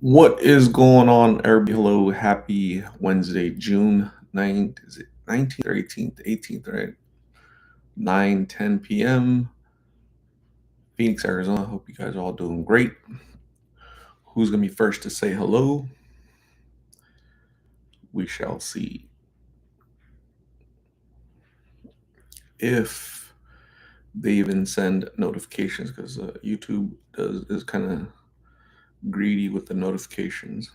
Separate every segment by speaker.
Speaker 1: What is going on, everybody? Hello, happy Wednesday, June 9th. Is it 19th or 18th? 18th, right? 9:10 p.m. Phoenix, Arizona. Hope you guys are all doing great. Who's going to be first to say hello? We shall see. If they even send notifications, because YouTube is kind of greedy with the notifications.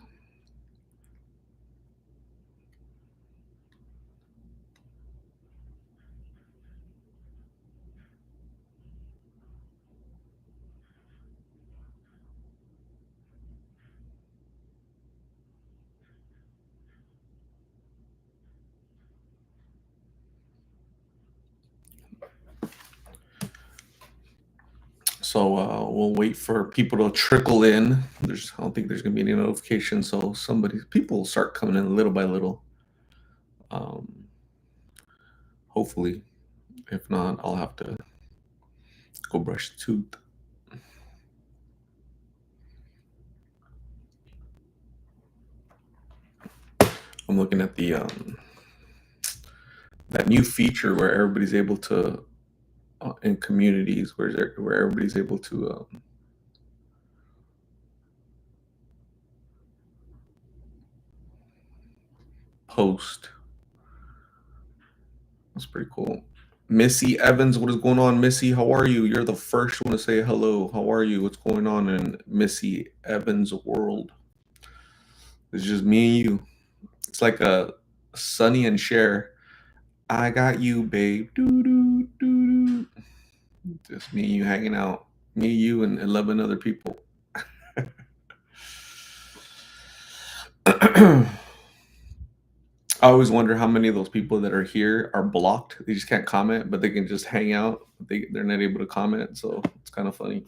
Speaker 1: So we'll wait for people to trickle in. I don't think there's gonna be any notifications. So people start coming in little by little. Um, Hopefully, if not, I'll have to go brush the tooth. I'm looking at the that new feature where everybody's able to in communities where everybody's able to post. That's pretty cool. Missy Evans, what is going on, Missy? How are you? You're the first one to say hello. How are you? What's going on in Missy Evans' world? It's just me and you. It's like a Sunny and Cher. I got you, babe. Doo doo doo doo. Just me and you hanging out. Me, you, and 11 other people. I always wonder how many of those people that are here are blocked. They just can't comment, but they can just hang out. They're not able to comment, so it's kind of funny.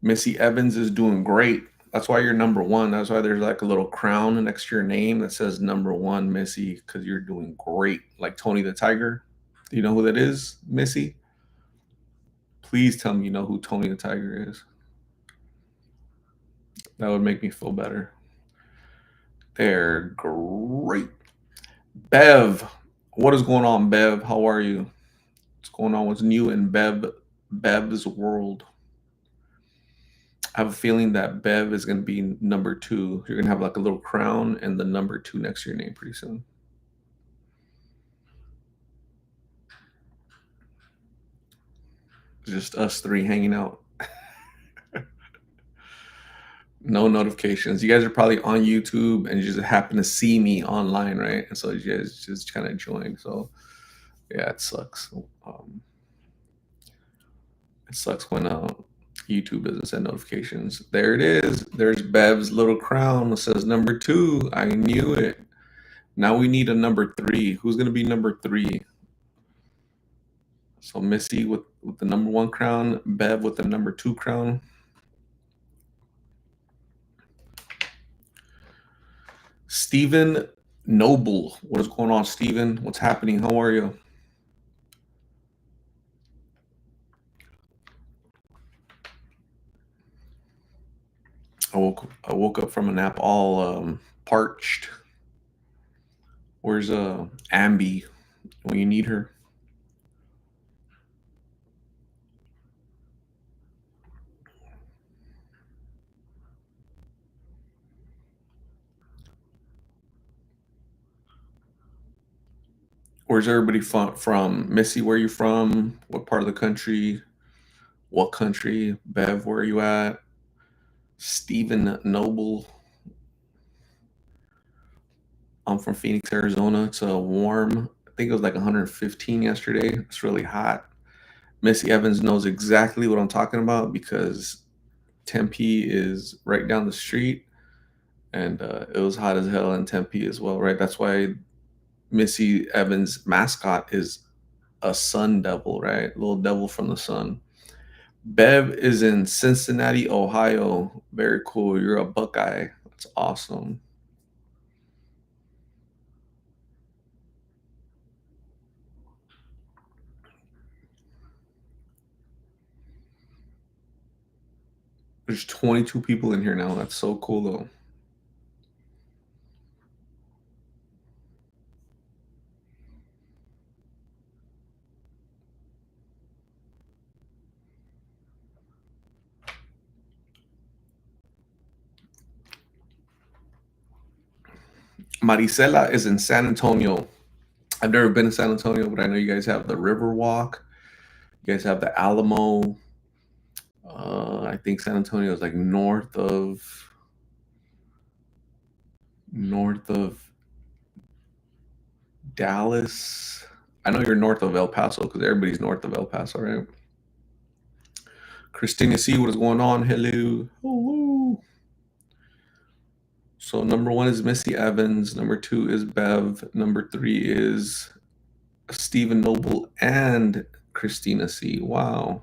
Speaker 1: Missy Evans is doing great. That's why you're number one. That's why there's like a little crown next to your name that says number one, Missy, because you're doing great. Like Tony the Tiger. Do you know who that is, Missy? Please tell me you know who Tony the Tiger is. That would make me feel better. They're great. Bev, what is going on, Bev? How are you? What's going on? What's new in Bev's world? I have a feeling that Bev is going to be number two. You're going to have like a little crown and the number two next to your name pretty soon. It's just us three hanging out. No notifications. You guys are probably on YouTube and you just happen to see me online, right? And so you guys just kind of joined. So yeah, it sucks. Um, it sucks when YouTube doesn't send notifications. There it is. There's Bev's little crown that says number two. I knew it. Now we need a number three. Who's gonna be number three? So Missy with the number one crown, Bev with the number two crown. Stephen Noble. What is going on, Stephen? What's happening? How are you? I woke up from a nap all parched. Where's Ambi when you need her? Where's everybody from? Missy, where you from? What part of the country? What country? Bev, where are you at? Stephen Noble. I'm from Phoenix, Arizona. It's a warm. I think it was like 115 yesterday. It's really hot. Missy Evans knows exactly what I'm talking about because Tempe is right down the street, and it was hot as hell in Tempe as well, right? That's why Missy Evans' mascot is a sun devil, right? Little devil from the sun. Bev is in Cincinnati, Ohio. Very cool. You're a Buckeye. That's awesome. There's 22 people in here now. That's so cool though. Maricela is in San Antonio. I've never been to San Antonio, but I know you guys have the River Walk. You guys have the Alamo. I think San Antonio is like north of Dallas. I know you're north of El Paso because everybody's north of El Paso, right? Christina C, what is going on? Hello. Hello. So number one is Missy Evans. Number two is Bev. Number three is Stephen Noble and Christina C. Wow.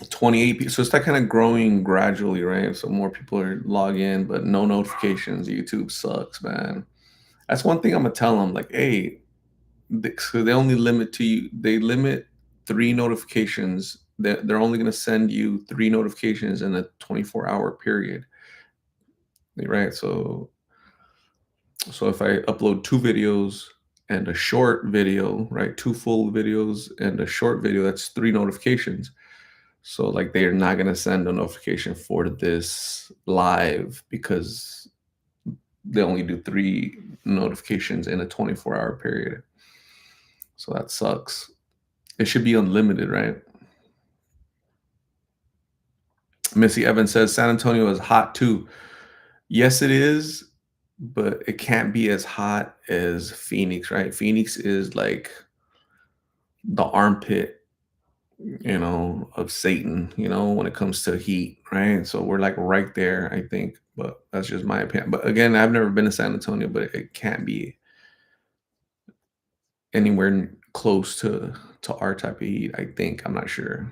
Speaker 1: 28 people. So it's that kind of growing gradually, right? So more people are log in, but no notifications. YouTube sucks, man. That's one thing I'm gonna tell them. Like, hey, so they only limit to you. They limit 3 notifications. They're only gonna send you 3 notifications in a 24-hour period, right? So if I upload 2 videos and a short video, right? 2 full videos and a short video, that's 3 notifications. So like they're not gonna send a notification for this live because they only do 3 notifications in a 24-hour period. So that sucks. It should be unlimited, right? Missy Evans says San Antonio is hot too. Yes, it is, but it can't be as hot as Phoenix, right? Phoenix is like the armpit, of Satan, when it comes to heat, right? So we're like right there, I think. But that's just my opinion. But again, I've never been to San Antonio, but it can't be anywhere close to our type of heat, I think. I'm not sure.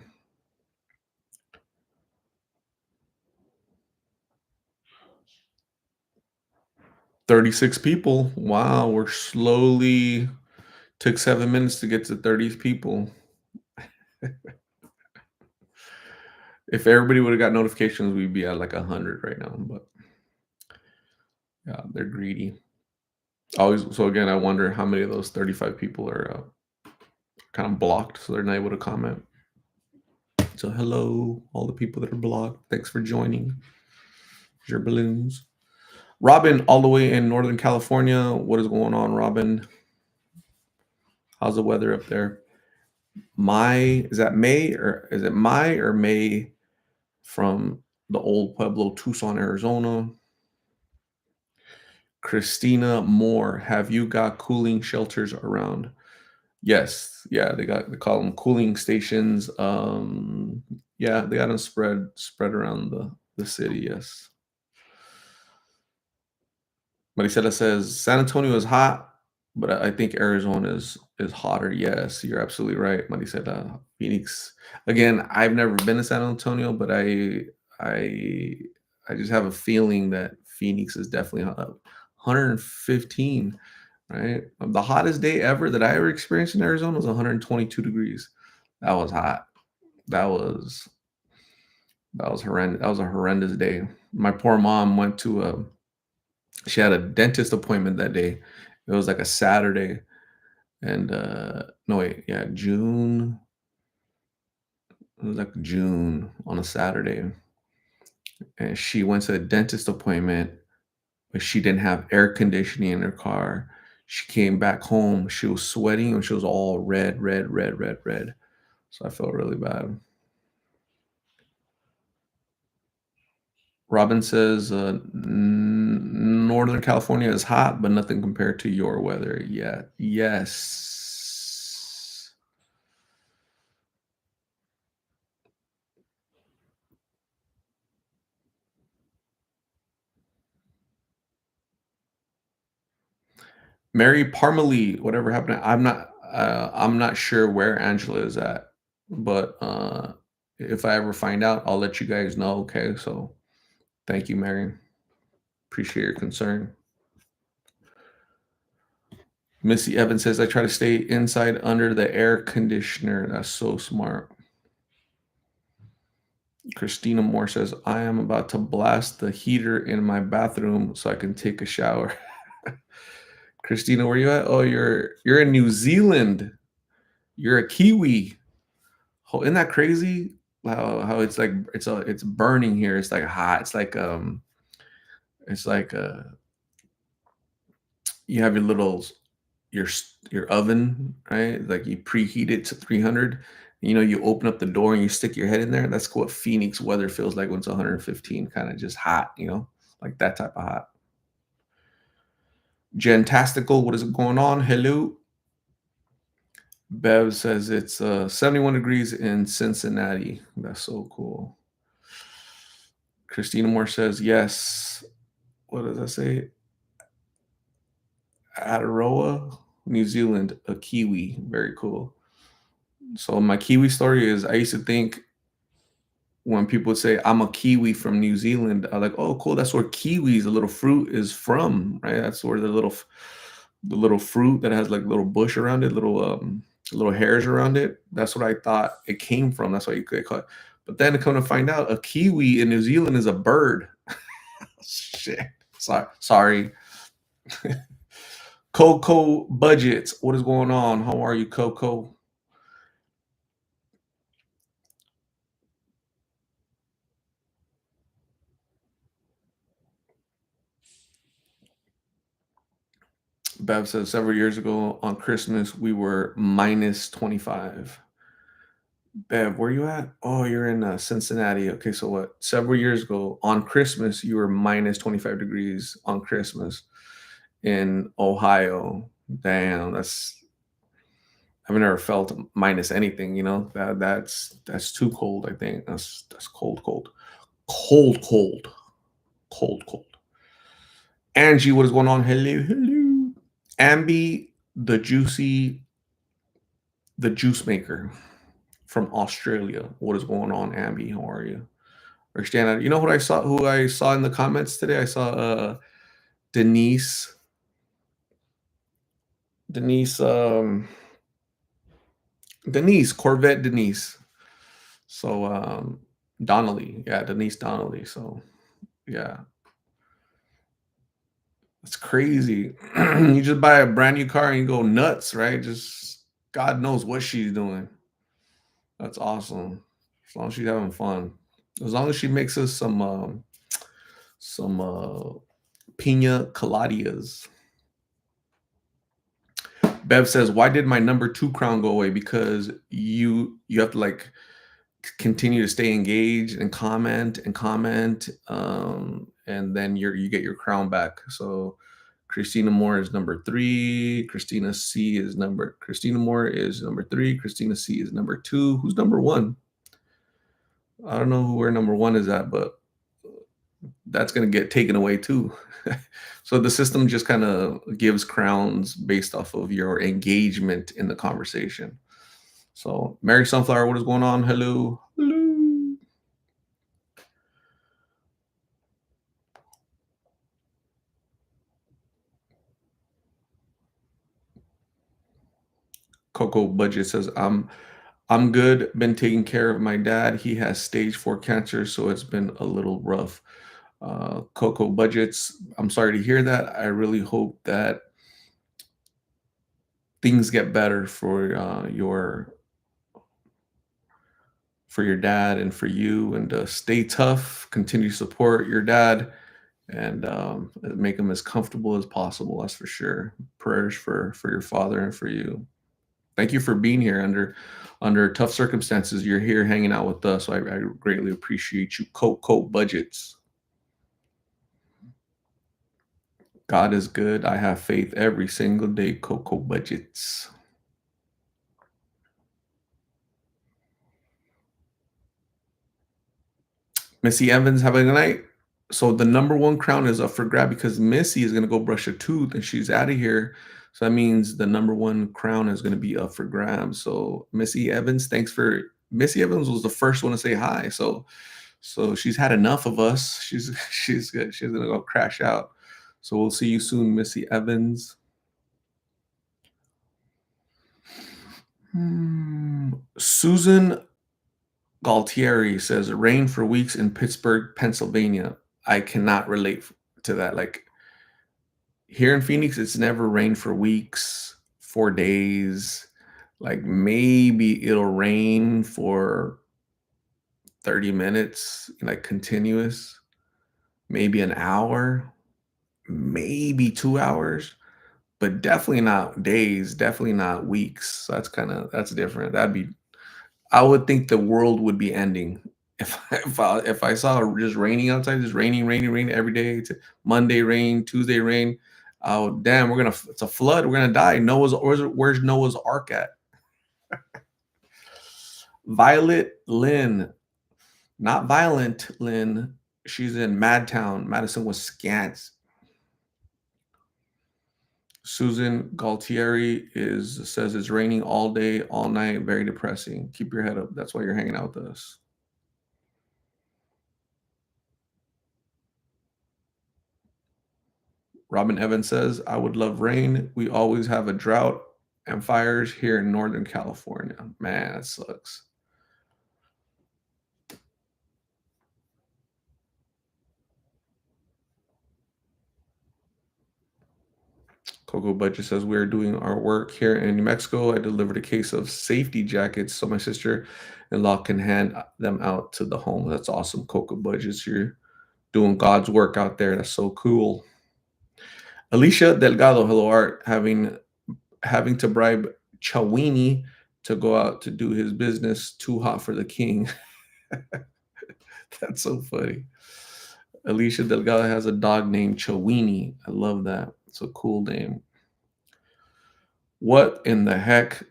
Speaker 1: 36 people. Wow, we're slowly took 7 minutes to get to 30 people. If everybody would have got notifications, we'd be at like 100 right now. But yeah, they're greedy. Always. So again, I wonder how many of those 35 people are kind of blocked, so they're not able to comment. So hello, all the people that are blocked. Thanks for joining. Your balloons. Robin, all the way in Northern California. What is going on, Robin? How's the weather up there? Is that May or is it Mai or May from the old Pueblo, Tucson, Arizona? Christina Moore, have you got cooling shelters around? Yes, yeah, they call them cooling stations. Yeah, they got them spread around the city. Yes. Maricela says San Antonio is hot, but I think Arizona is hotter. Yes, you're absolutely right, Maricela. Phoenix. Again, I've never been to San Antonio, but I I just have a feeling that Phoenix is definitely hot. 115, right? The hottest day ever that I ever experienced in Arizona was 122 degrees. That was hot. That was that was horrendous. That was a horrendous day. My poor mom went to a she had a dentist appointment that day. It was like a Saturday, and no wait, yeah, June. It was like June on a Saturday, and she went to a dentist appointment, but she didn't have air conditioning in her car. She came back home. She was sweating and she was all red, red, red, red, red. So I felt really bad. Robin says, Northern California is hot, but nothing compared to your weather yet. Yes. Mary Parmalee, whatever happened. I'm not sure where Angela is at, but if I ever find out, I'll let you guys know. Okay, so thank you, Mary. Appreciate your concern. Missy Evans says, I try to stay inside under the air conditioner. That's so smart. Christina Moore says, I am about to blast the heater in my bathroom so I can take a shower. Christina, where you at? Oh, you're in New Zealand. You're a Kiwi. Oh, isn't that crazy? How it's like it's burning here. It's like hot. It's like you have your oven, right? Like you preheat it to 300. You open up the door and you stick your head in there. That's what Phoenix weather feels like when it's 115, kind of just hot, like that type of hot. Gentastical, what is going on? Hello. Bev says it's 71 degrees in Cincinnati. That's so cool. Christina Moore says, yes. What does that say? Aotearoa, New Zealand, a Kiwi. Very cool. So my Kiwi story is I used to think when people would say I'm a Kiwi from New Zealand, I'm like, oh, cool. That's where kiwis, the little fruit, is from, right? That's where the little fruit that has like little bush around it, little hairs around it. That's what I thought it came from. That's why you could call it. But then to come to find out, a kiwi in New Zealand is a bird. Shit. Sorry. Coco Budgets. What is going on? How are you, Coco? Bev says several years ago on Christmas we were minus 25. Bev, where you at? Oh, you're in Cincinnati. Okay, so what? Several years ago on Christmas you were minus 25 degrees on Christmas in Ohio. Damn, I've never felt minus anything. That's too cold. I think that's cold, cold, cold, cold, cold, cold. Angie, what is going on? Hello, hello. Ambi, the juice maker from Australia. What is going on, Ambi? How are you? Or Shanna, you know what I saw? Who I saw in the comments today? I saw Denise, Denise, Denise Corvette Denise. So Donnelly, yeah, Denise Donnelly. So yeah, it's crazy. You just buy a brand new car and you go nuts, right? Just God knows what she's doing. That's awesome. As long as she's having fun. As long as she makes us some pina coladas. Bev says, "Why did my number 2 crown go away? Because you have to like continue to stay engaged and comment, and then you get your crown back." So Christina Moore is number 3. Christina Moore is number 3. Christina C is number 2. Who's number 1? I don't know where number 1 is at, but that's going to get taken away too. So the system just kind of gives crowns based off of your engagement in the conversation. So Mary Sunflower, what is going on? Hello. Hello. Coco Budget says, I'm good. Been taking care of my dad. He has stage 4 cancer, so it's been a little rough. Coco Budgets, I'm sorry to hear that. I really hope that things get better for your dad and for you, and stay tough. Continue to support your dad, and make him as comfortable as possible. That's for sure. Prayers for your father and for you. Thank you for being here under tough circumstances. You're here hanging out with us, so I greatly appreciate you. Coco Budgets. God is good. I have faith every single day. Coco Budgets. Missy Evans, have a good night. So the number 1 crown is up for grab because Missy is gonna go brush a tooth and she's out of here. So that means the number 1 crown is gonna be up for grabs. So Missy Evans was the first one to say hi. So she's had enough of us. She's gonna go crash out. So we'll see you soon, Missy Evans. Susan Galtieri says rain for weeks in Pittsburgh, Pennsylvania. I cannot relate to that. Like here in Phoenix, it's never rained for weeks, 4 days. Like maybe it'll rain for 30 minutes, like continuous, maybe an hour, maybe 2 hours, but definitely not days, definitely not weeks. So that's different. I would think the world would be ending if I saw just raining outside, just raining every day. Monday rain, Tuesday rain. Oh damn, it's a flood. We're gonna die. Where's Noah's Ark at? Violet Lynn, not Violent Lynn. She's in Madtown, Madison, Wisconsin. Susan Galtieri says it's raining all day, all night, very depressing. Keep your head up. That's why you're hanging out with us. Robin Evans says, I would love rain. We always have a drought and fires here in Northern California. Man, that sucks. Coco Budget says, we're doing our work here in New Mexico. I delivered a case of safety jackets so my sister-in-law can hand them out to the home. That's awesome, Coco Budgets. You're doing God's work out there. That's so cool. Alicia Delgado, hello Art, having to bribe Chawini to go out to do his business. Too hot for the king. That's so funny. Alicia Delgado has a dog named Chawini. I love that. It's a cool name. What in the heck?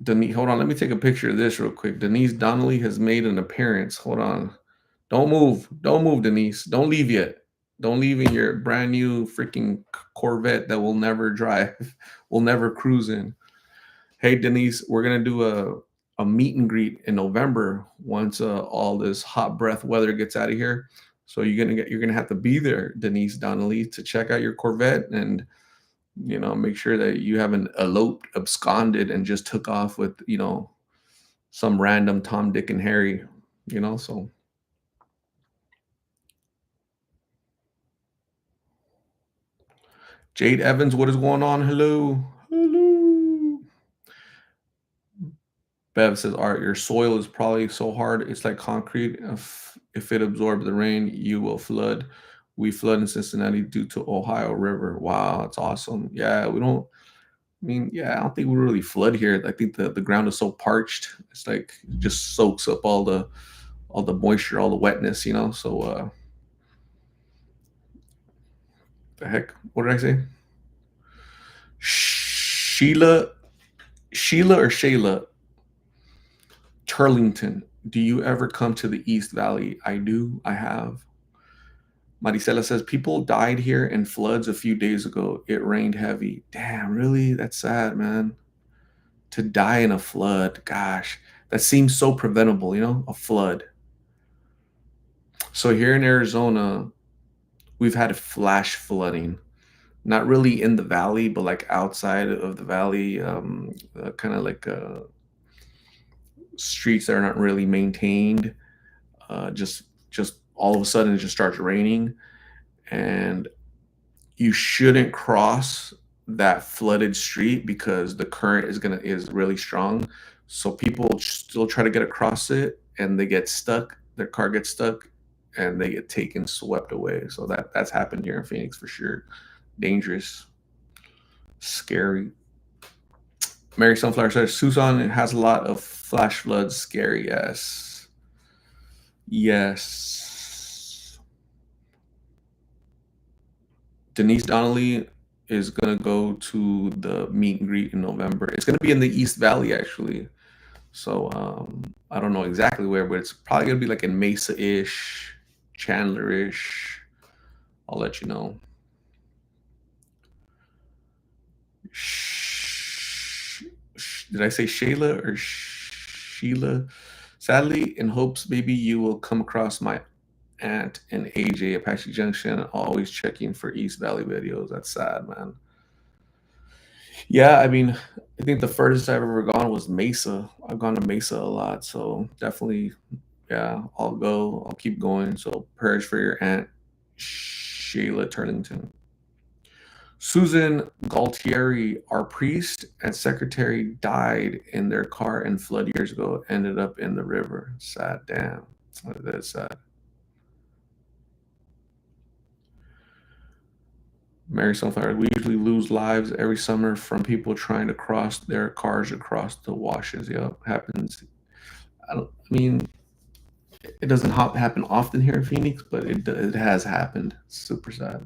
Speaker 1: Denise, hold on. Let me take a picture of this real quick. Denise Donnelly has made an appearance. Hold on. Don't move. Don't move, Denise. Don't leave yet. Don't leave in your brand new freaking Corvette that will never drive, will never cruise in. Hey, Denise, we're going to do a meet and greet in November once all this hot breath weather gets out of here. So you're gonna have to be there, Denise Donnelly, to check out your Corvette and make sure that you haven't eloped, absconded, and just took off with some random Tom, Dick, and Harry. So Jade Evans, what is going on? Hello, hello. Bev says, Art, your soil is probably so hard. It's like concrete. If it absorbs the rain, you will flood. We flood in Cincinnati due to Ohio River. Wow, that's awesome. Yeah, we don't. I don't think we really flood here. I think the ground is so parched. It's like it just soaks up all the moisture, all the wetness. So the heck, what did I say? Sheila or Shayla Turlington. Do you ever come to the East Valley? I do. I have. Maricela says people died here in floods a few days ago. It rained heavy. Damn, really? That's sad, man. To die in a flood, gosh, that seems so preventable. A flood. So here in Arizona, we've had flash flooding. Not really in the valley, but like outside of the valley, kind of like streets that are not really maintained. Just all of a sudden it just starts raining, and you shouldn't cross that flooded street because the current is really strong. So people still try to get across it, and they get stuck. Their car gets stuck, and they get swept away. So that's happened here in Phoenix for sure. Dangerous, scary. Mary Sunflower says Tucson has a lot of flash floods. Scary, yes, yes. Denise Donnelly is gonna go to the meet and greet in November. It's gonna be in the East Valley actually. So I don't know exactly where, but it's probably gonna be like in Mesa-ish, Chandler-ish. I'll let you know. Did I say Shayla or Sheila? Sadly, in hopes maybe you will come across my aunt and AJ Apache Junction, always checking for East Valley videos. That's sad, man. Yeah, I mean, I think the furthest I've ever gone was Mesa. I've gone to Mesa a lot, so definitely, yeah, I'll go. I'll keep going. So prayers for your aunt Sheila Turlington. Susan Galtieri, our priest and secretary, died in their car in flood years ago. Ended up in the river. Sad, damn. That's sad. Mary Sunflower. We usually lose lives every summer from people trying to cross their cars across the washes. Yeah, happens. I mean, it doesn't happen often here in Phoenix, but it has happened. Super sad.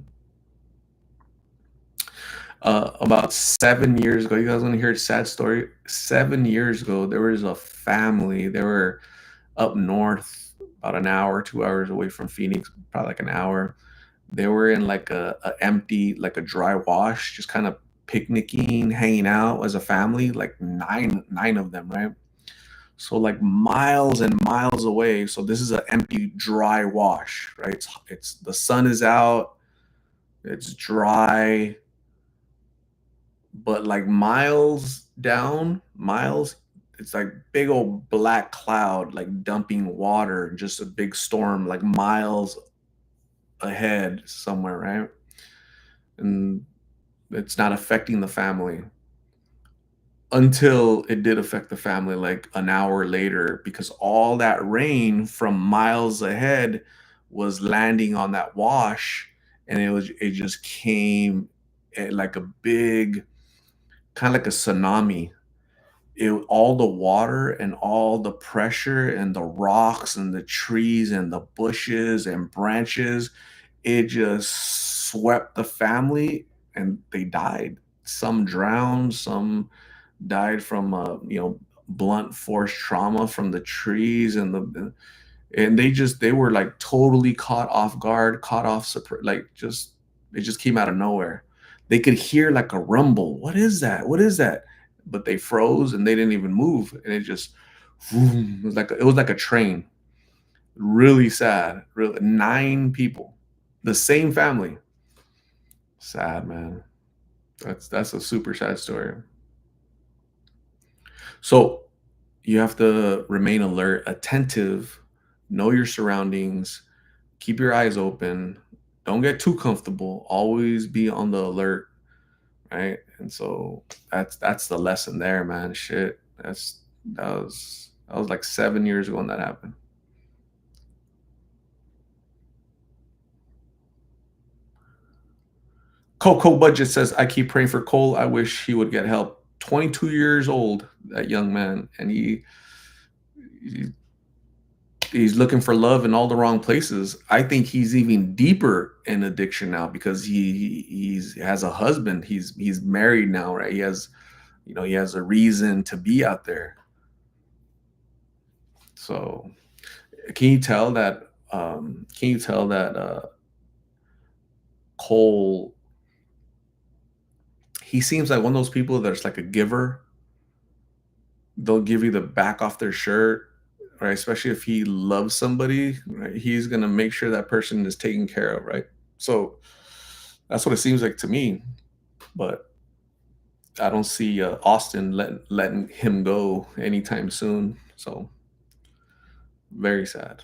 Speaker 1: About 7 years ago, you guys want to hear a sad story? 7 years ago, there was a family. They were up north, about an hour, 2 hours away from Phoenix, probably like an hour. They were in like a empty, like a dry wash, just kind of picnicking, hanging out as a family, like nine of them, right? So like miles and miles away. So this is an empty, dry wash, right? It's the sun is out, it's dry, but like miles down, miles, it's like big old black cloud, like dumping water, just a big storm, like miles ahead somewhere, right? And it's not affecting the family until it did affect the family like an hour later because all that rain from miles ahead was landing on that wash, and it just came like a big, kind of like a tsunami. All the water and all the pressure and the rocks and the trees and the bushes and branches, it just swept the family and they died. Some drowned, some died from blunt force trauma from the trees and they were like totally caught off guard, caught off like just it just came out of nowhere. They could hear like a rumble. What is that? What is that? But they froze and they didn't even move, and it just vroom, it was like a train. Really sad. Really, 9 people, the same family. Sad, man. That's a super sad story. So you have to remain alert, attentive, know your surroundings, keep your eyes open, don't get too comfortable, always be on the alert, right? And so that's the lesson there, man. Shit. That was like 7 years ago when that happened. Coco Budget says, I keep praying for Cole. I wish he would get help. 22 years old, that young man, and he he's looking for love in all the wrong places. I think he's even deeper in addiction now because he has a husband. He's married now, right? He has a reason to be out there. So can you tell that Cole, he seems like one of those people that's like a giver. They'll give you the back off their shirt, right? Especially if he loves somebody, right? He's gonna make sure that person is taken care of, right? So that's what it seems like to me. But I don't see Austin letting him go anytime soon. So very sad.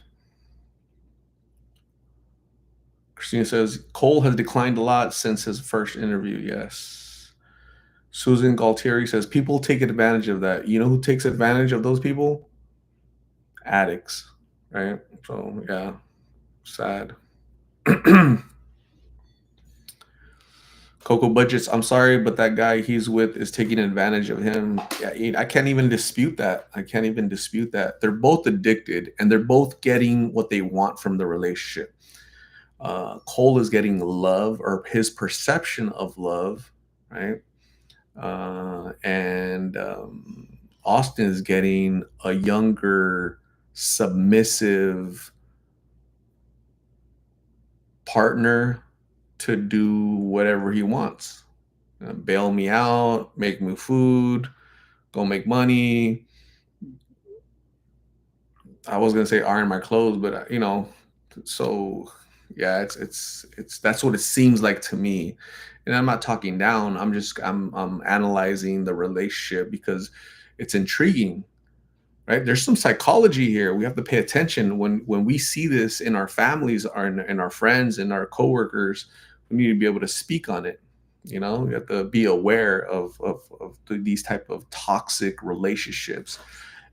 Speaker 1: Christina says Cole has declined a lot since his first interview. Yes. Susan Galtieri says people take advantage of that. You know who takes advantage of those people? Addicts, right? So yeah, sad. Coco Budgets, I'm sorry, but that guy he's with is taking advantage of him. Yeah, I can't even dispute that. I can't even dispute that. They're both addicted and they're both getting what they want from the relationship. Cole is getting love or his perception of love, right? And Austin is getting a younger, submissive partner to do whatever he wants. Bail me out, make me food, go make money. I was gonna say iron my clothes, but so Yeah, it's that's what it seems like to me. And I'm not talking down. I'm analyzing the relationship because it's intriguing, right? There's some psychology here. We have to pay attention when we see this in our families, in our friends, in our coworkers. We need to be able to speak on it. You know, we have to be aware of these type of toxic relationships.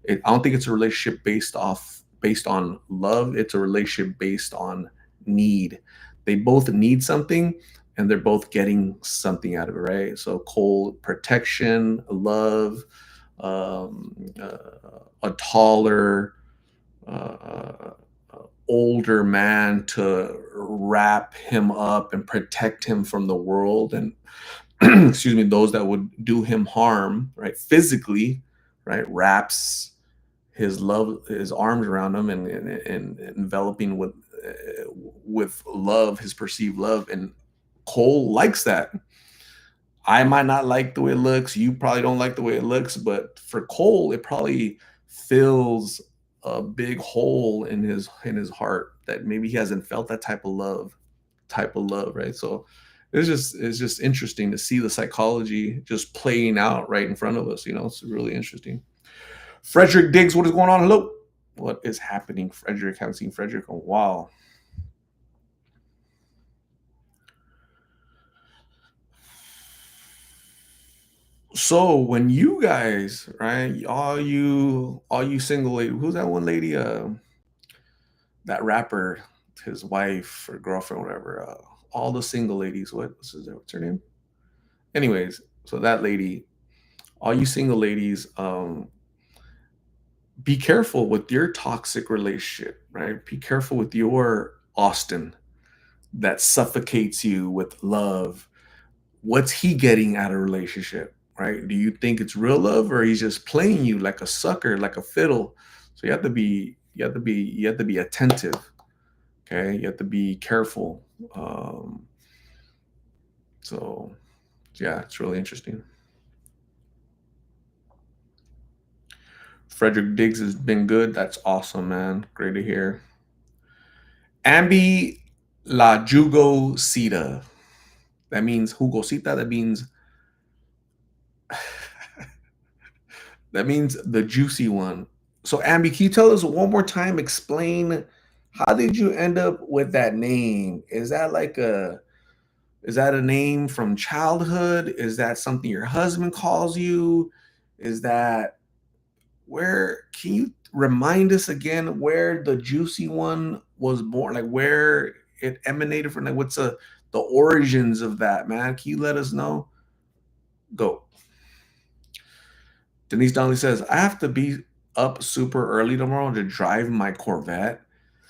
Speaker 1: I don't think it's a relationship based on love. It's a relationship based on need. They both need something, and they're both getting something out of it, right? So Cole, protection, love, a taller, uh, older man to wrap him up and protect him from the world and excuse me, those that would do him harm, right? Physically, right? Wraps his arms around him and enveloping with love, his perceived love. And Cole likes that. I might not like the way it looks. You probably don't like the way it looks, but for Cole, it probably fills a big hole in his heart that maybe he hasn't felt that type of love, right? So it's just interesting to see the psychology just playing out right in front of us. You know, it's really interesting. Frederick Diggs, what is going on? Hello. What is happening, Frederick? Haven't seen Frederick in a while. So when you guys, right, all you single lady, who's that one lady? That rapper, his wife or girlfriend, whatever. All the single ladies. What's her name? Anyways, so that lady, all you single ladies, be careful with your toxic relationship, right? Be careful with your Austin that suffocates you with love. What's he getting out of a relationship, right? Do you think it's real love or he's just playing you like a sucker, like a fiddle? So you have to be attentive. Okay, you have to be careful. So yeah, it's really interesting. Frederick Diggs has been good. That's awesome, man. Great to hear. Ambi la jugosita. That means jugosita. That means the juicy one. So Ambi, can you tell us one more time? Explain how did you end up with that name? Is that a name from childhood? Is that something your husband calls you? Is that where can you remind us again where the juicy one was born? Like where it emanated from? Like what's the origins of that, man? Can you let us know? Go. Denise Donnelly says, I have to be up super early tomorrow to drive my Corvette.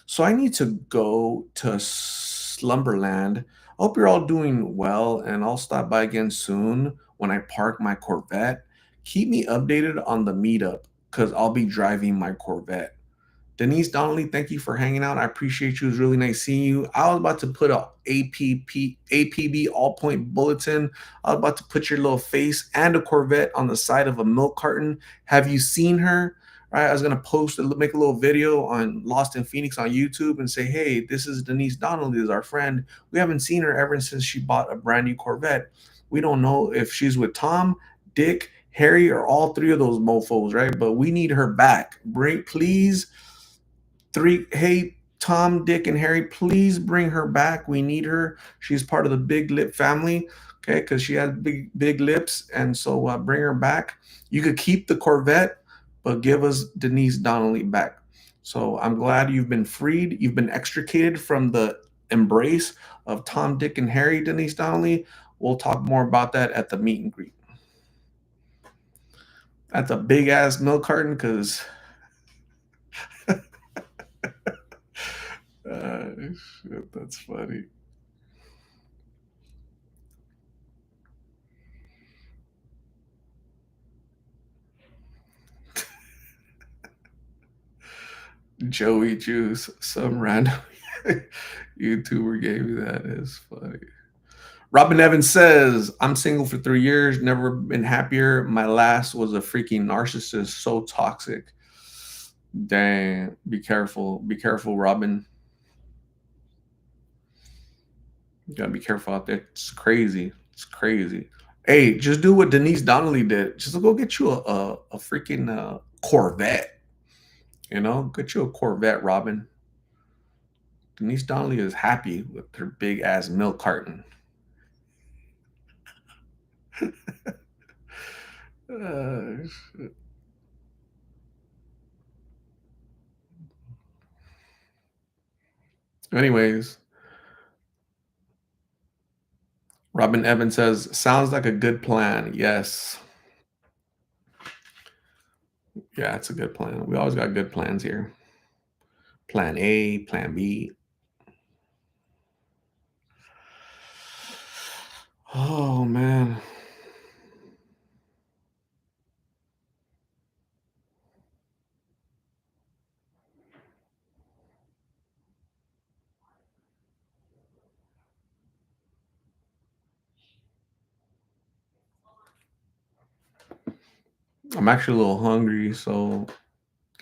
Speaker 1: So I need to go to Slumberland. I hope you're all doing well, and I'll stop by again soon when I park my Corvette. Keep me updated on the meetup because I'll be driving my Corvette. Denise Donnelly, thank you for hanging out. I appreciate you. It was really nice seeing you. I was about to put a APB all point bulletin. I was about to put your little face and a Corvette on the side of a milk carton. Have you seen her? Right. I was gonna make a little video on Lost in Phoenix on YouTube and say, hey, this is Denise Donnelly, this is our friend. We haven't seen her ever since she bought a brand new Corvette. We don't know if she's with Tom, Dick, Harry, or all three of those mofos, right? But we need her back. Please three, hey, Tom, Dick, and Harry, please bring her back. We need her. She's part of the Big Lip family, okay? Because she has big lips, and so bring her back. You could keep the Corvette, but give us Denise Donnelly back. So I'm glad you've been freed. You've been extricated from the embrace of Tom, Dick, and Harry, Denise Donnelly. We'll talk more about that at the meet and greet. That's a big ass milk carton because shit, that's funny. Joey Juice, some random YouTuber gave me that. Is funny. Robin Evans says, I'm single for 3 years, never been happier. My last was a freaking narcissist, so toxic. Dang, be careful, Robin. You gotta be careful out there. It's crazy. It's crazy. Hey, just do what Denise Donnelly did. Just go get you a freaking Corvette. You know, get you a Corvette, Robin. Denise Donnelly is happy with her big ass milk carton. Uh, anyways, Robin Evans says, "Sounds like a good plan." Yes, yeah, it's a good plan. We always got good plans here. Plan A, Plan B. Oh man, I'm actually a little hungry, so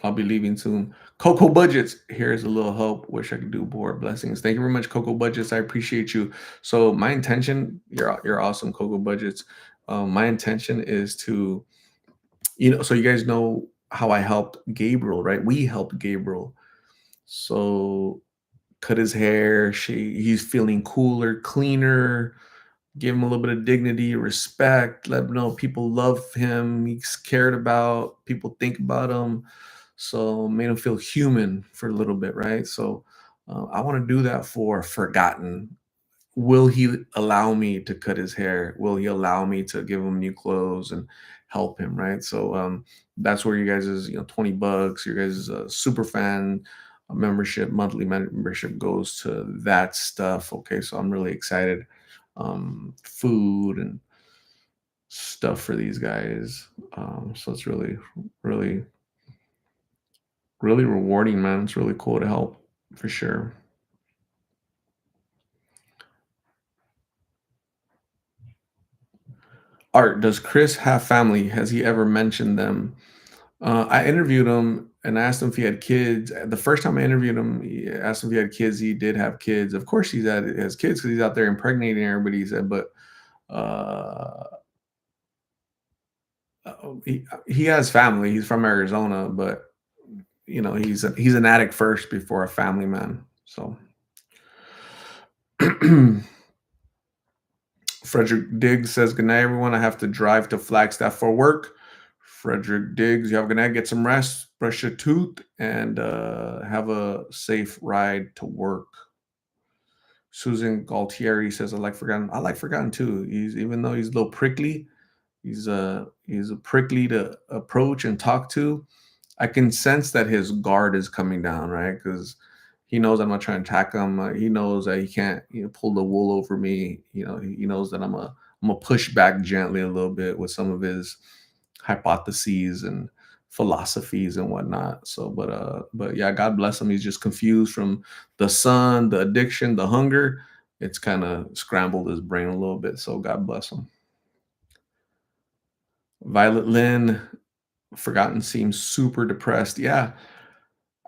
Speaker 1: I'll be leaving soon. Coco Budgets, here's a little help. Wish I could do more blessings. Thank you very much, Coco Budgets. I appreciate you. So my intention, you're awesome, Coco Budgets. My intention is to, so you guys know how I helped Gabriel, right? We helped Gabriel. So cut his hair. He's feeling cooler, cleaner. Give him a little bit of dignity, respect. Let him know people love him. He's cared about. People think about him. So made him feel human for a little bit, right? So I want to do that for Forgotten. Will he allow me to cut his hair? Will he allow me to give him new clothes and help him, right? So that's where you guys is, $20, your guys' super fan membership, monthly membership goes to that stuff. Okay, so I'm really excited. Food and stuff for these guys. So it's really, really, really rewarding, man. It's really cool to help for sure. Art, does Chris have family? Has he ever mentioned them? I interviewed him and asked him if he had kids. The first time I interviewed him, he asked him if he had kids. He did have kids. Of course, has kids because he's out there impregnating everybody. He said, but uh, he has family. He's from Arizona, but he's an addict first before a family man. So Frederick Diggs says, "Good night, everyone. I have to drive to Flagstaff for work." Frederick Diggs, you have a good night. Get some rest, brush your tooth, and have a safe ride to work. Susan Galtieri says, "I like Forgotten." I like Forgotten too. He's even though he's a little prickly, he's a prickly to approach and talk to. I can sense that his guard is coming down, right? Because he knows I'm not trying to attack him. He knows that he can't, pull the wool over me. He knows that I'm a push back gently a little bit with some of his hypotheses and philosophies and whatnot. So, but yeah, God bless him. He's just confused from the sun, the addiction, the hunger. It's kind of scrambled his brain a little bit. So God bless him. Violet Lynn, Forgotten seems super depressed. Yeah,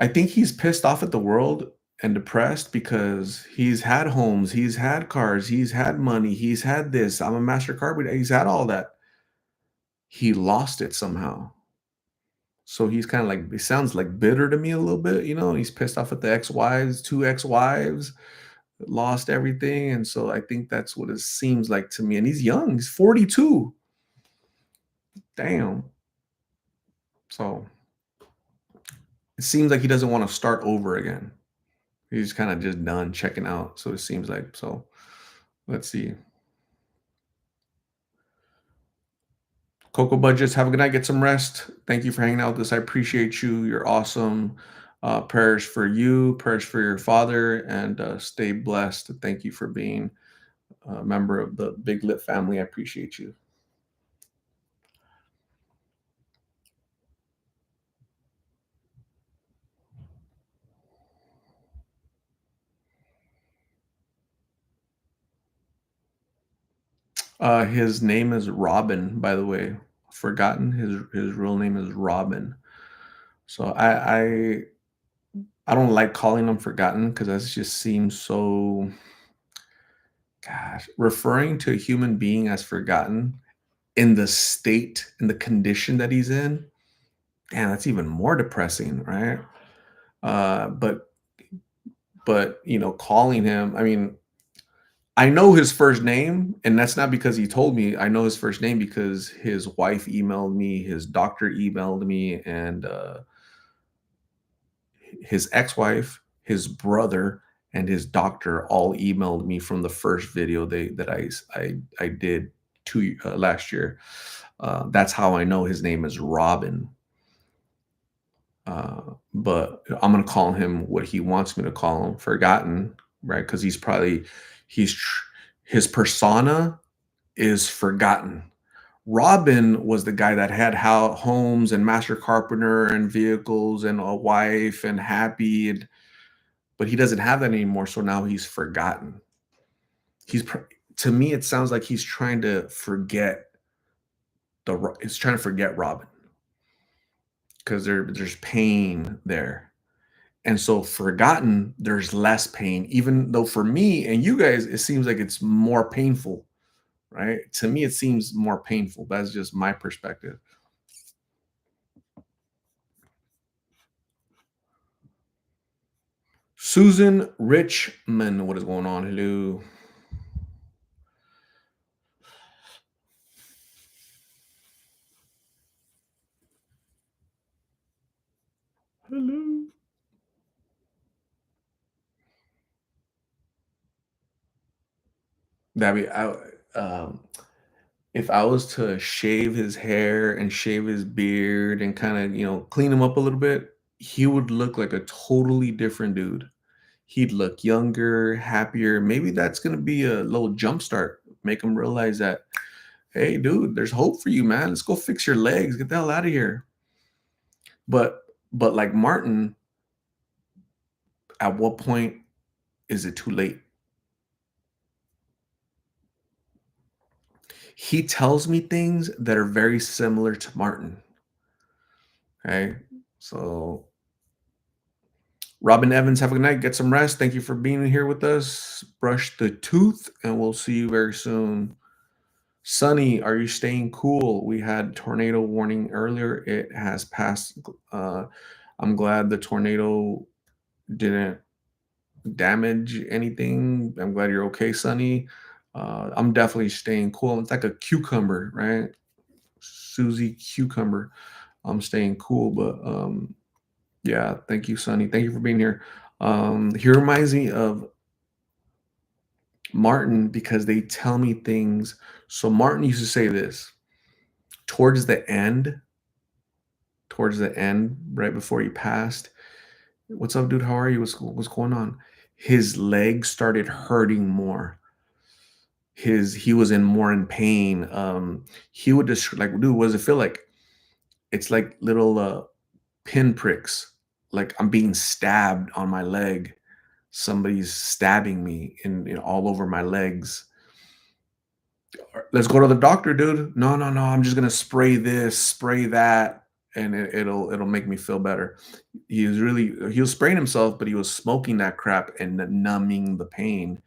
Speaker 1: I think he's pissed off at the world and depressed because he's had homes, he's had cars, he's had money, he's had this. I'm a master carpenter. He's had all that. He lost it somehow. So he's kind of like, it sounds like bitter to me a little bit, he's pissed off at the ex-wives, two ex-wives, lost everything. And so I think that's what it seems like to me. And he's young, he's 42. Damn. So it seems like he doesn't want to start over again. He's kind of just done checking out. So it seems like. So let's see. Coco Budgets, have a good night. Get some rest. Thank you for hanging out with us. I appreciate you. You're awesome. Prayers for you, prayers for your father, and stay blessed. Thank you for being a member of the Big Lit family. I appreciate you. His name is Robin, by the way. Forgotten. His real name is Robin. So I don't like calling him Forgotten because that just seems so Gosh, referring to a human being as forgotten in the state, in the condition that he's in, damn, that's even more depressing, right? Uh, but calling him, I mean, I know his first name, and that's not because he told me. I know his first name because his wife emailed me, his doctor emailed me, and his ex-wife, his brother, and his doctor all emailed me from the first video that I did last year. That's how I know his name is Robin. But I'm gonna call him what he wants me to call him, forgotten, right? Because he's his persona is forgotten. Robin was the guy that had homes and master carpenter and vehicles and a wife and happy, but he doesn't have that anymore. So now he's forgotten. To me, it sounds like he's trying to forget he's trying to forget Robin because there's pain there. And so forgotten, there's less pain, even though for me and you guys, it seems like it's more painful, right? To me, it seems more painful. That's just my perspective. Susan Richmond, what is going on? Hello. Hello. That be I um if I was to shave his hair and shave his beard and kind of, clean him up a little bit, he would look like a totally different dude. He'd look younger, happier. Maybe that's going to be a little jump start. Make him realize that, hey, dude, there's hope for you, man. Let's go fix your legs. Get the hell out of here. But like Martin, at what point is it too late? He tells me things that are very similar to Martin. Okay. So Robin Evans, have a good night. Get some rest. Thank you for being here with us. Brush the tooth, and we'll see you very soon. Sunny, are you staying cool? We had tornado warning earlier. It has passed. I'm glad the tornado didn't damage anything. I'm glad you're okay, Sunny. I'm definitely staying cool. It's like a cucumber, right? Susie Cucumber. I'm staying cool, but yeah, thank you, Sonny. Thank you for being here. He reminds me of Martin because they tell me things. So Martin used to say this towards the end, right before he passed. What's up, dude? How are you? What's going on? His legs started hurting more. He was more in pain. He would just like, dude, what does it feel like? It's like little pinpricks, like I'm being stabbed on my leg. Somebody's stabbing me all over my legs. Let's go to the doctor, dude. No, no, no. I'm just gonna spray this, spray that, and it'll make me feel better. He was spraying himself, but he was smoking that crap and numbing the pain,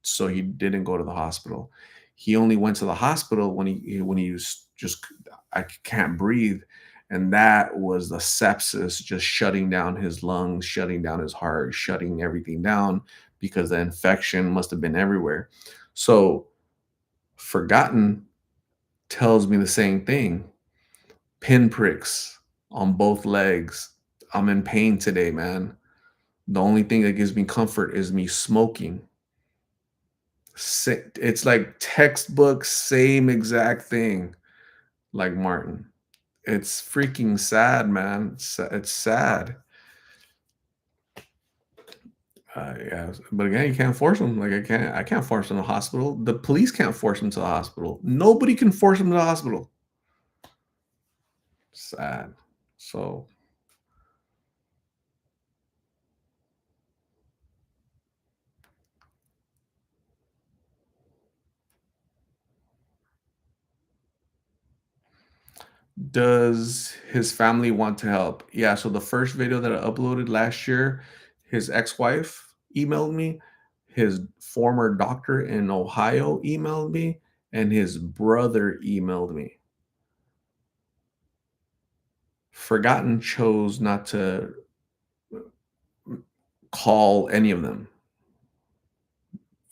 Speaker 1: so he didn't go to the hospital. He only went to the hospital when he was just I can't breathe, and that was the sepsis just shutting down his lungs, shutting down his heart, shutting everything down because the infection must have been everywhere. So forgotten tells me the same thing. Pinpricks on both legs. I'm in pain today, man. The only thing that gives me comfort is me smoking. It's like textbook, same exact thing like Martin. It's freaking sad, man. It's sad. Yeah, but again, you can't force them. Like I can't force them to the hospital. The police can't force them to the hospital. Nobody can force them to the hospital. Sad. So does his family want to help? Yeah, so the first video that I uploaded last year, his ex-wife emailed me. his former doctor in Ohio emailed me, and his brother emailed me. Forgotten chose not to call any of them.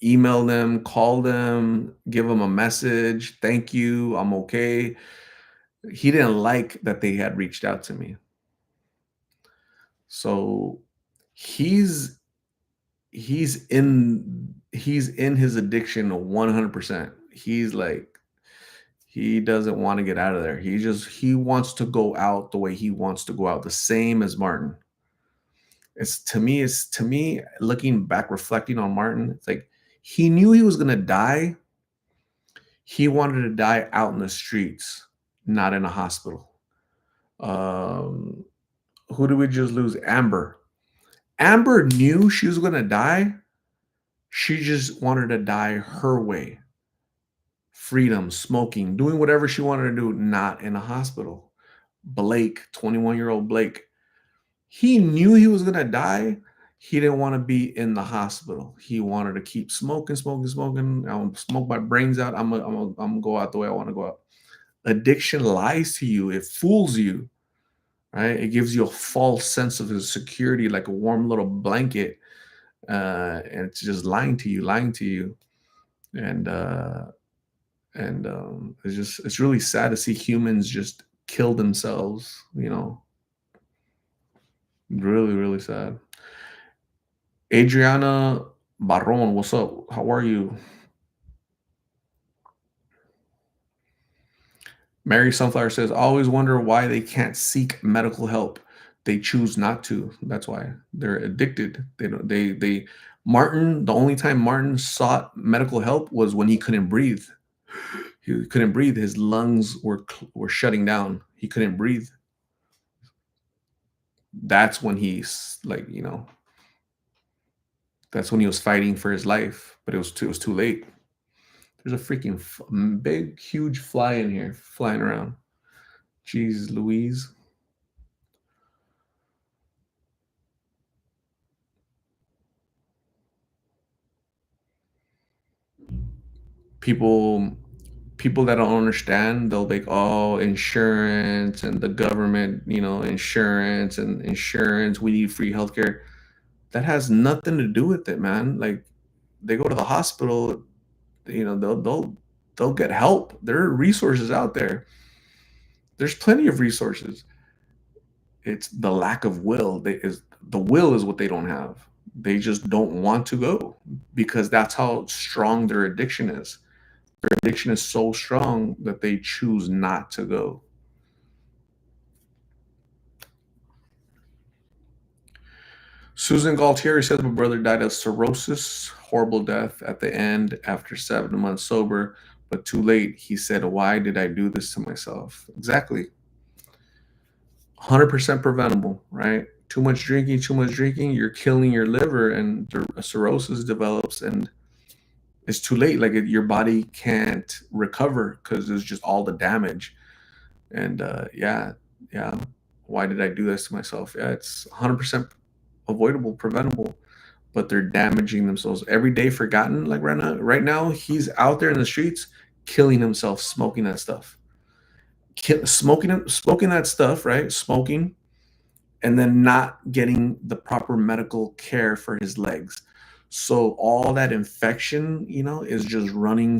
Speaker 1: Email them, call them, give them a message, "Thank you, I'm okay." He didn't like that they had reached out to me. So, he's he's in his addiction 100%. He's like he doesn't wanna get out of there. He wants to go out the way he wants to go out, the same as Martin. It's to me, looking back, reflecting on Martin, it's like he knew he was gonna die. He wanted to die out in the streets, not in a hospital. Um, who did we just lose? Amber. Amber knew she was gonna die. She just wanted to die her way. Freedom, smoking, doing whatever she wanted to do, not in a hospital. Blake, 21-year-old Blake, he knew he was gonna die. He didn't want to be in the hospital. He wanted to keep smoking, smoking, smoking. I'll smoke my brains out. I'm gonna go out the way I want to go out. Addiction lies to you. It fools you, right? It gives you a false sense of security, like a warm little blanket, and it's just lying to you, and it's really sad to see humans just kill themselves. Really, really sad. Adriana Barron, what's up? How are you? Mary Sunflower says, I always wonder why they can't seek medical help. They choose not to. That's why they're addicted. They don't they Martin, the only time Martin sought medical help was when he couldn't breathe. He couldn't breathe. His lungs were shutting down. He couldn't breathe. That's when he's like, that's when he was fighting for his life, but it was too late. There's a freaking big, huge fly in here flying around. Jeez Louise. People people that don't understand, they'll be like, oh, insurance and the government, insurance, we need free healthcare. That has nothing to do with it, man. Like, they go to the hospital, they'll get help. There are resources out there. There's plenty of resources. It's the lack of will. The will is what they don't have. They just don't want to go because that's how strong their addiction is. Their addiction is so strong that they choose not to go. Susan Galtieri says my brother died of cirrhosis, horrible death at the end after 7 months sober, but too late. He said, why did I do this to myself? Exactly. 100% preventable, right? Too much drinking, you're killing your liver, and the cirrhosis develops, and it's too late. Like, your body can't recover because there's just all the damage. And yeah, yeah. Why did I do this to myself? Yeah, it's 100% avoidable, preventable, but they're damaging themselves every day. Forgotten. Like, right now, he's out there in the streets killing himself, smoking that stuff, smoking that stuff, right? Smoking, and then not getting the proper medical care for his legs. So all that infection, is just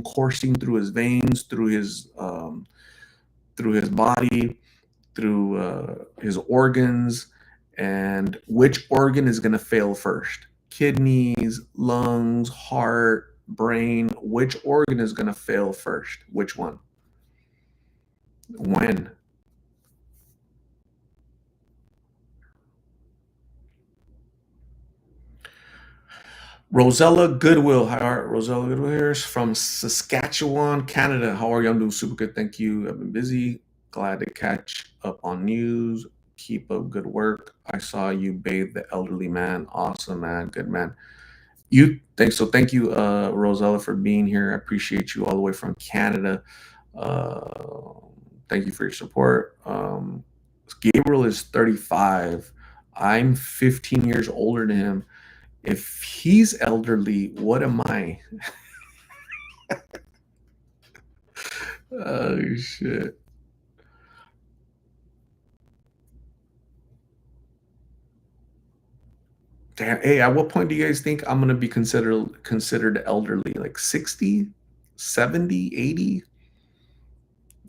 Speaker 1: coursing through his veins, through his body, through his organs. And which organ is going to fail first? Kidneys, lungs, heart, brain. Which organ is going to fail first? Which one? When? Rosella Goodwill. Hi, Rosella Goodwill here is from Saskatchewan, Canada. How are you? I'm doing super good. Thank you. I've been busy. Glad to catch up on news. Keep up good work. I saw you bathe the elderly man. Awesome, man. Good man. Thank you, Rosella, for being here. I appreciate you all the way from Canada. Uh, thank you for your support. Gabriel is 35. I'm 15 years older than him, If he's elderly, what am I? Oh shit. Damn. Hey, at what point do you guys think I'm gonna be considered elderly? Like 60, 70, 80?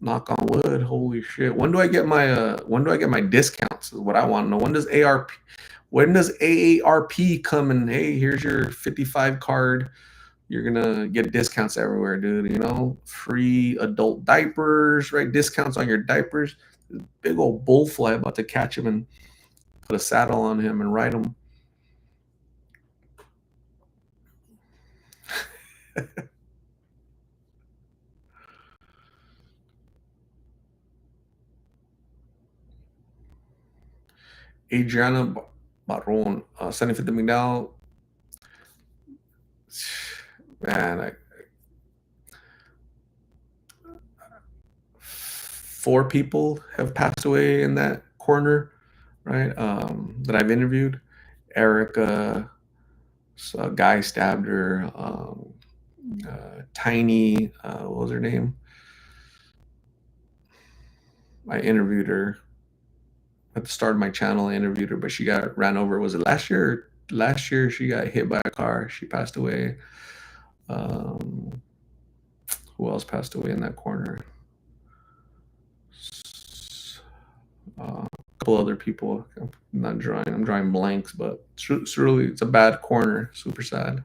Speaker 1: Knock on wood. Holy shit. When do I get my discounts? Is what I want to know. When does AARP come and hey, here's your 55 card. You're gonna get discounts everywhere, dude. You know, free adult diapers, right? Discounts on your diapers. Big old bullfly about to catch him and put a saddle on him and ride him. Adriana Baron, 75th McDowell. Man, four people have passed away in that corner, right? That I've interviewed. Erica, so a guy stabbed her. Tiny, what was her name? I interviewed her at the start of my channel. I interviewed her, but she got ran over. Was it last year? Last year, she got hit by a car. She passed away. Um, who else passed away in that corner? A couple other people. I'm not drawing. I'm drawing blanks, but it's a bad corner. Super sad.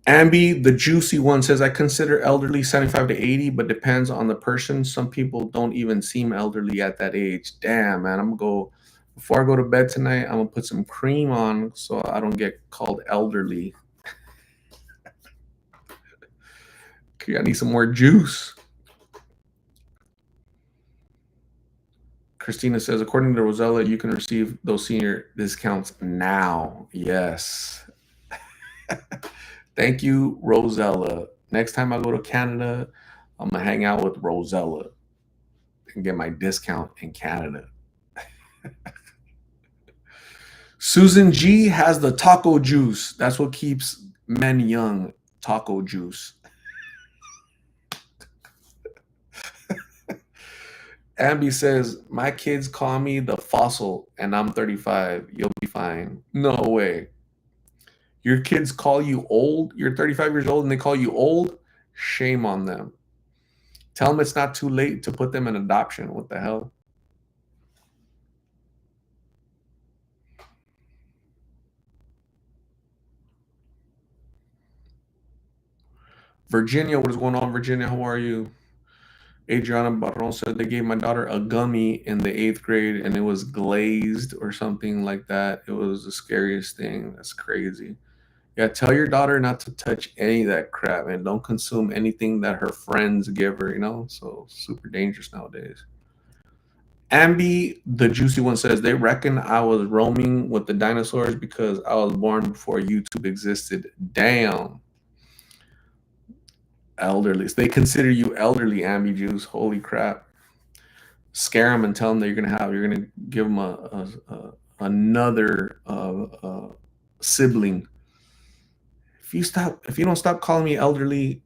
Speaker 1: Ambi, the juicy one, says, I consider elderly 75 to 80, but depends on the person. Some people don't even seem elderly at that age. Damn, man. Before I go to bed tonight, I'm going to put some cream on so I don't get called elderly. Okay, I need some more juice. Christina says, according to Rosella, you can receive those senior discounts now. Yes. Thank you, Rosella. Next time I go to Canada, I'm going to hang out with Rosella and get my discount in Canada. Susan G has the taco juice. That's what keeps men young. Taco juice. Abby says, my kids call me the fossil and I'm 35. You'll be fine. No way. Your kids call you old? You're 35 years old and they call you old? Shame on them. Tell them it's not too late to put them in adoption. What the hell? Virginia, what is going on, Virginia? How are you? Adriana Barron said they gave my daughter a gummy in the 8th grade and it was glazed or something like that. It was the scariest thing. That's crazy. Yeah, tell your daughter not to touch any of that crap and don't consume anything that her friends give her, you know? So super dangerous nowadays. Ambi, the juicy one, says they reckon I was roaming with the dinosaurs because I was born before YouTube existed. Damn. Elderly. So they consider you elderly, Ambi Juice. Holy crap. Scare them and tell them that you're gonna give them another sibling. If you don't stop calling me elderly,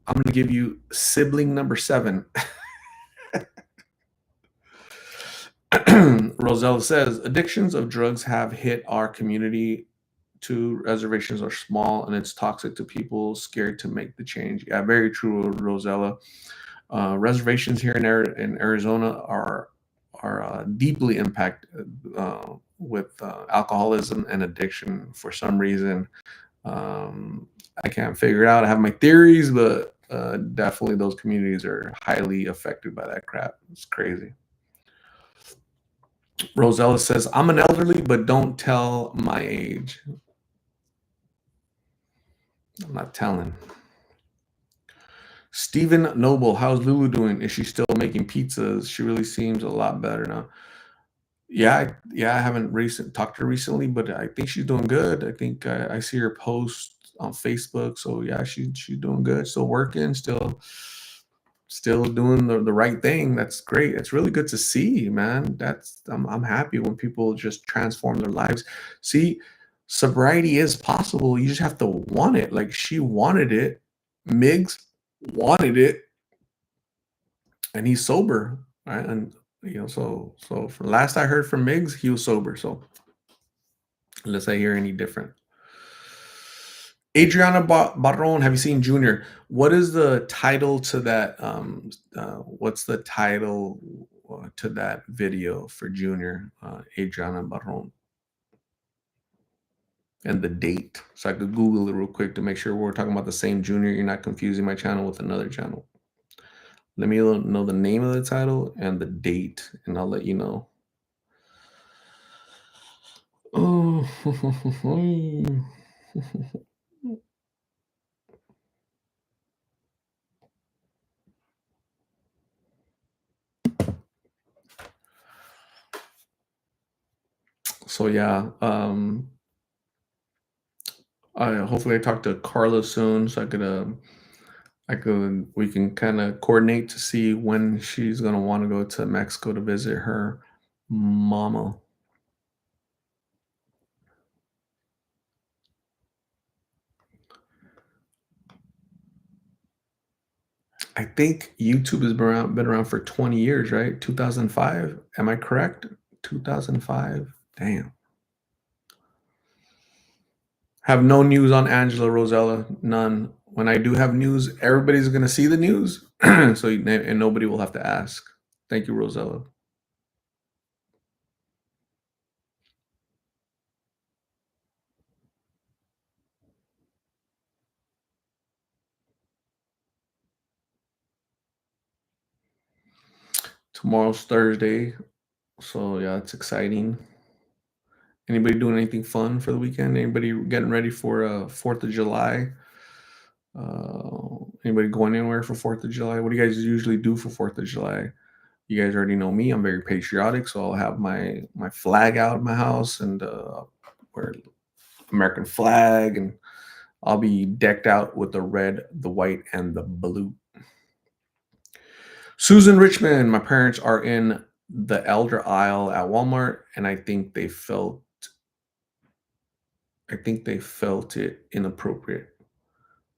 Speaker 1: I'm gonna give you sibling number 7. Rosella says addictions of drugs have hit our community. Two reservations are small and it's toxic to people scared to make the change. Yeah, very true, Rosella. Reservations here in Arizona are deeply impacted with alcoholism and addiction for some reason. I can't figure it out. I have my theories, but definitely those communities are highly affected by that crap. It's crazy. Rosella says, I'm an elderly, but don't tell my age. I'm not telling. Stephen Noble, how's Lulu doing? Is she still making pizzas? She really seems a lot better now. Yeah, I haven't talked to her recently, but I think she's doing good. I think I see her post on Facebook. So yeah, she's doing good. Still working. Still still doing the right thing. That's great. It's really good to see, man. I'm happy when people just transform their lives. See, sobriety is possible. You just have to want it. Like she wanted it. Miggs wanted it, and he's sober, right? And so from last I heard from Miggs, he was sober. So unless I hear any different. Adriana Barron, have you seen Junior? What is the title to that? What's the title to that video for Junior? Adriana Barron, and the date, so I could Google it real quick to make sure we're talking about the same Junior. You're not confusing my channel with another channel. Let me know the name of the title and the date, and I'll let you know. Oh. So yeah, hopefully I talk to Carla soon, so we can kind of coordinate to see when she's gonna want to go to Mexico to visit her mama. I think YouTube has been around for 20 years, right? 2005. Am I correct? 2005. Damn. Have no news on Angela Rosella. None. When I do have news, everybody's gonna see the news, so and nobody will have to ask. Thank you, Rosella. Tomorrow's Thursday, so yeah, it's exciting. Anybody doing anything fun for the weekend? Anybody getting ready for 4th of July? Anybody going anywhere for 4th of July? What do you guys usually do for 4th of July? You guys already know me. I'm very patriotic, so I'll have my flag out of my house and wear American flag, and I'll be decked out with the red, the white, and the blue. Susan Richmond, my parents are in the elder aisle at Walmart, and I think they felt it inappropriate.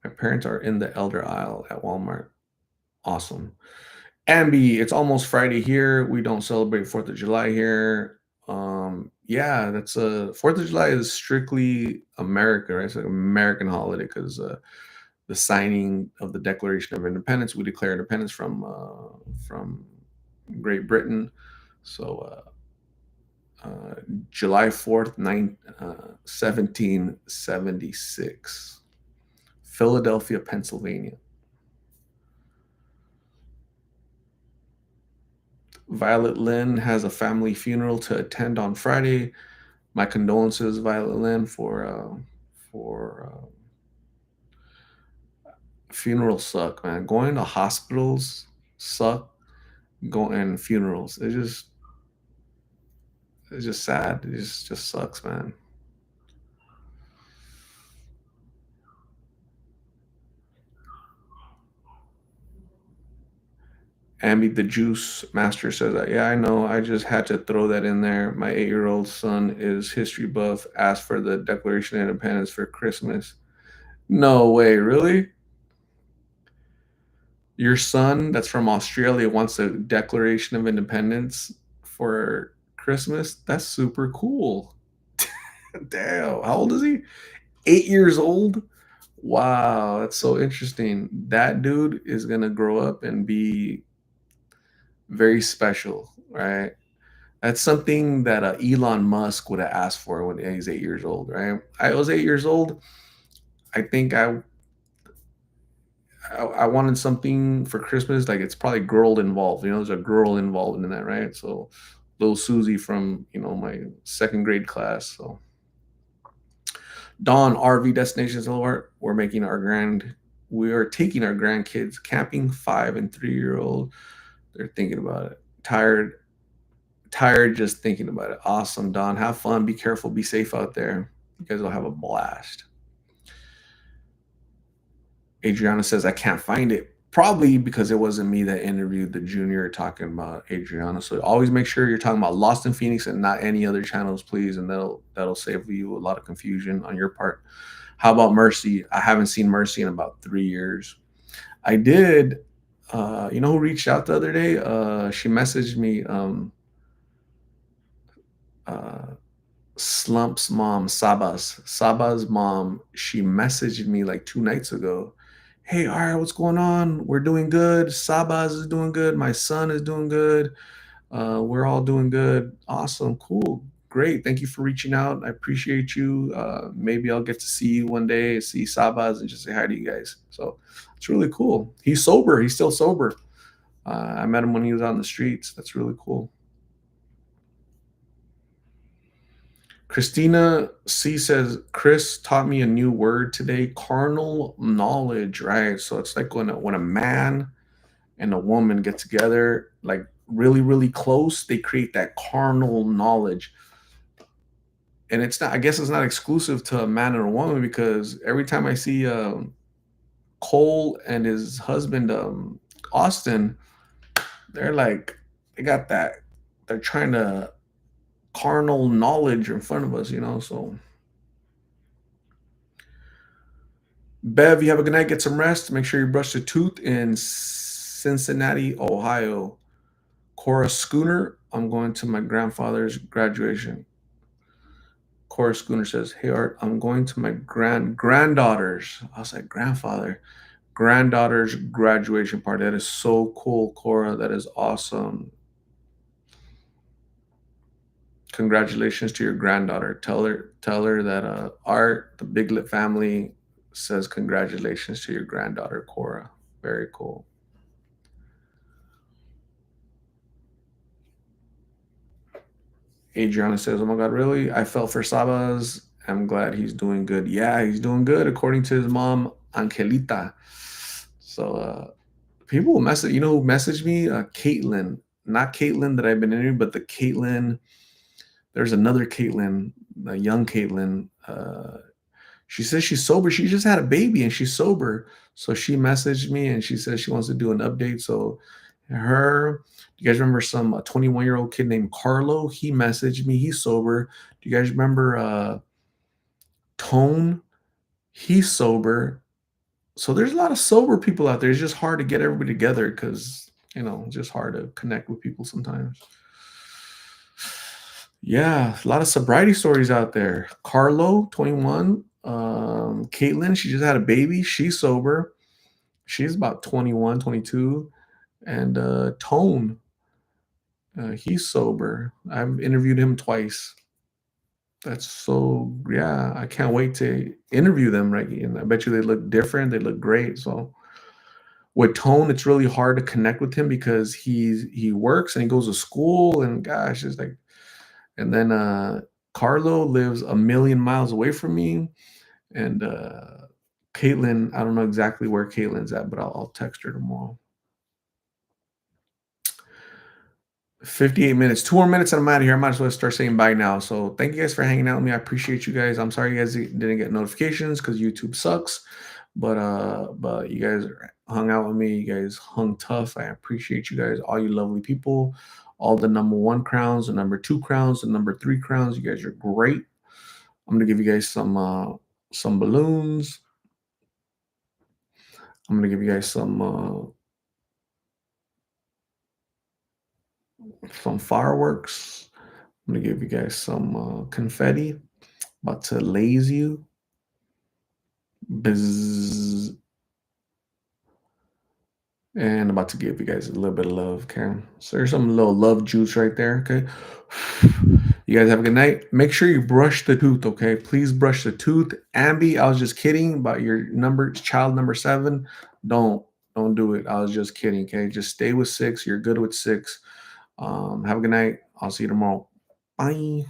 Speaker 1: My parents are in the elder aisle at Walmart. Awesome. Ambi, it's almost Friday here. We don't celebrate 4th of July here. Yeah, that's 4th of July is strictly America, right? It's like an American holiday because the signing of the Declaration of Independence, we declare independence from Great Britain. So July 4th, 1776, Philadelphia, Pennsylvania. Violet Lynn has a family funeral to attend on Friday. My condolences, Violet Lynn, for funerals suck, man. Going to hospitals suck. Going funerals, it's just sad. It just sucks, man. Ambi the Juice Master says that. Yeah, I know. I just had to throw that in there. My 8-year-old son is history buff. Asked for the Declaration of Independence for Christmas. No way, really? Your son that's from Australia wants a Declaration of Independence for Christmas? That's super cool. Damn. How old is he? 8 years old? Wow, that's so interesting. That dude is going to grow up and be very special, right? That's something that Elon Musk would have asked for when he's 8 years old, right? I was 8 years old. I think I wanted something for Christmas. Like it's probably girl involved. There's a girl involved in that, right? So little Susie from my second grade class. So Dawn RV Destinations Alert. We are taking our grandkids camping, 5 and 3-year-old. They're thinking about it. Tired just thinking about it. Awesome, Don. Have fun. Be careful. Be safe out there. You guys will have a blast. Adriana says, I can't find it. Probably because it wasn't me that interviewed the junior talking about Adriana. So always make sure you're talking about Lost in Phoenix and not any other channels, please, and that'll save you a lot of confusion on your part. How about Mercy? I haven't seen Mercy in about 3 years. I did. You know who reached out the other day? She messaged me. Uh, Slump's mom, Saba's mom. She messaged me like 2 nights ago. Hey, all right, what's going on? We're doing good. Sabas is doing good. My son is doing good. We're all doing good. Awesome, cool, great. Thank you for reaching out. I appreciate you. Maybe I'll get to see you one day, see Sabas, and just say hi to you guys. So it's really cool. He's sober. He's still sober. I met him when he was out in the streets. That's really cool. Christina C says, Chris taught me a new word today, carnal knowledge, right? So it's like when a man and a woman get together, like really, really close, they create that carnal knowledge. And it's not, I guess it's not exclusive to a man and a woman because every time I see Cole and his husband, Austin, they're like, they got that, they're trying to carnal knowledge in front of us, you know? So Bev, you have a good night. Get some rest. Make sure you brush your tooth in Cincinnati, Ohio. Cora Schooner, I'm going to my grandfather's graduation. Cora Schooner says, Hey Art, I'm going to my granddaughter's. I was like, grandfather, granddaughter's graduation party. That is so cool, Cora. That is awesome. Congratulations to your granddaughter. Tell her that Art, the Big Lit family, says congratulations to your granddaughter, Cora. Very cool. Adriana says, "Oh my God, really? I felt for Sabas. I'm glad he's doing good. Yeah, he's doing good, according to his mom, Angelita." So people will message. You know who messaged me? Caitlin, not Caitlin that I've been interviewing, but the Caitlin. There's another Caitlin, a young Caitlin. She says she's sober. She just had a baby and she's sober. So she messaged me and she says she wants to do an update. So her, do you guys remember some 21-year-old kid named Carlo? He messaged me. He's sober. Do you guys remember Tone? He's sober. So there's a lot of sober people out there. It's just hard to get everybody together because it's just hard to connect with people sometimes. Yeah, a lot of sobriety stories out there. Carlo, 21. Caitlin, she just had a baby. She's sober. She's about 21, 22. And Tone, he's sober. I've interviewed him twice. That's so, yeah, I can't wait to interview them, right? And I bet you they look different. They look great. So with Tone, it's really hard to connect with him because he works and he goes to school and gosh, it's like, and then Carlo lives a million miles away from me. And Caitlin, I don't know exactly where Caitlin's at, but I'll text her tomorrow. 58 minutes, 2 more minutes, and I'm out of here. I might as well start saying bye now. So thank you guys for hanging out with me. I appreciate you guys. I'm sorry you guys didn't get notifications because YouTube sucks. But you guys hung out with me. You guys hung tough. I appreciate you guys, all you lovely people, all the number one crowns, the number two crowns, the number three crowns. You guys are great. I'm gonna give you guys some balloons. I'm gonna give you guys some fireworks. I'm gonna give you guys some confetti. About to laze you. Bzz. And I'm about to give you guys a little bit of love, okay? So there's some little love juice right there, okay? You guys have a good night. Make sure you brush the tooth, okay? Please brush the tooth. Ambi, I was just kidding about your number, child number 7. Don't do it. I was just kidding, okay? Just stay with 6. You're good with 6. Have a good night. I'll see you tomorrow. Bye.